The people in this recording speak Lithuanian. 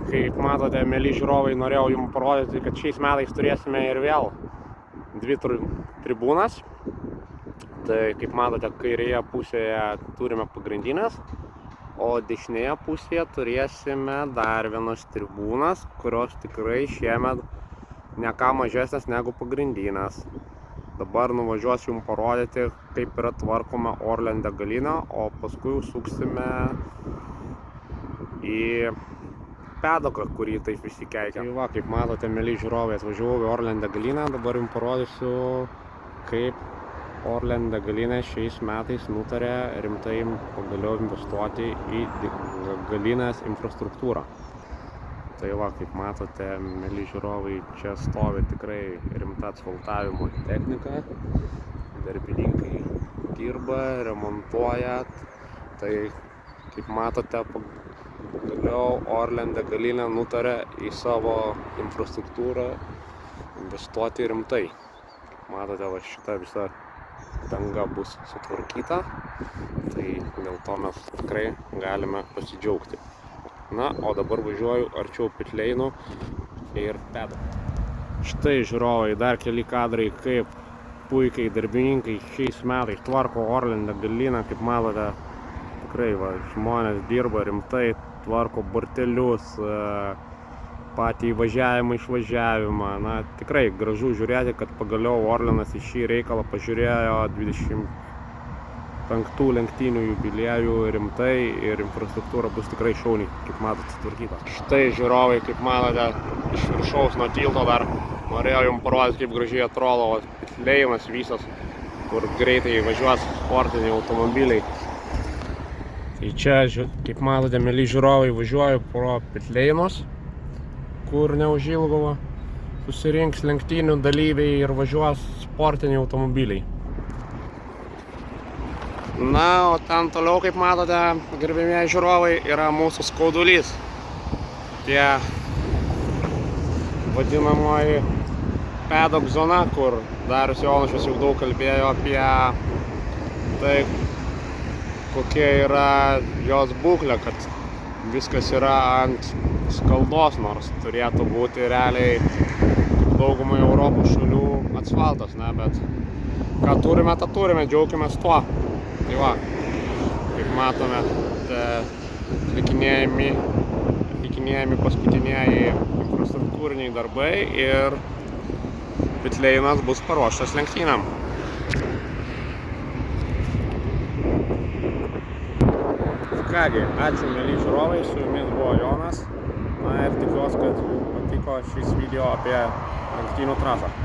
Kaip matote, mėly žiūrovai, norėjau jums parodyti, kad šiais metais turėsime ir vėl dvi tribūnas. Tai kaip matote, kairėje pusėje turime pagrindinės, o dešinėje pusėje turėsime dar vienas tribūnas, kurios tikrai šiemet ne ką mažesnės negu pagrindinės. Dabar nuvažiuosiu jums parodyti, kaip yra tvarkoma Orlen degalinė, o paskui suksime į pedoką, kurį taip visi keikia. Tai va, kaip matote, mėly žiūrovai, atvažiavau į Orlen degalinę, dabar jums parodysiu, kaip Orlen degalinė šiais metais nutarė rimtai pagaliau investuoti į degalinės infrastruktūrą. Tai va, kaip matote, mėly žiūrovai, čia stovi tikrai rimta asfaltavimo technika. Darbininkai dirba, remontuoja. Tai kaip matote, pagaliau Orlen degalinė nutarė į savo infrastruktūrą investuoti rimtai. Matote, va, šita visa danga bus sutvarkyta, tai dėl to mes tikrai galime pasidžiaugti. Na, o dabar važiuoju arčiau pitleinų ir pedokų. Štai, žiūrovai, dar keli kadrai, kaip puikiai darbininkai šiais metais tvarko Orlen degalinę. Kaip matote, tikrai va, žmonės dirba rimtai, tvarko bortelius, patį įvažiavimą, išvažiavimą. Na, tikrai gražu žiūrėti, kad pagaliau Orlenas į šį reikalą pažiūrėjo 25 lenktynių jubiliejų rimtai ir infrastruktūra bus tikrai šauniai, kaip matote, sutvarkyta. Štai, žiūrovai, kaip matote, iš viršaus nuo tilto dar norėjau jums parodyti, kaip gražiai atrodo pitleinas visas, kur greitai važiuos sportiniai automobiliai. Tai čia, kaip matote, mėly žiūrovai, važiuoju pro pitleinus, kur neužilgo susirinks lenktynių dalyviai ir važiuos sportiniai automobiliai. Na, o ten toliau, kaip matote, gerbėmieji žiūrovai, yra mūsų skaudulys. Tie vadinamoji pedok zona, kur Darius Jonušas jau daug kalbėjo apie tai, kokia yra jos būklė, kad viskas yra ant skaldos, nors turėtų būti realiai daugumai Europos šalių asfaltas, ne, bet ką turime, tą turime, džiaukimės tuo. Tai va, kaip matome, atlikinėjami paskutinieji infrastruktūriniai darbai ir pitleinas bus paruoštas lenktynėm. Kągi, ačiū mėly žiūrovai, su jumis buvo Jonas. Na ir tikiuosi, kad jums patiko šis video apie lenktynių trasą.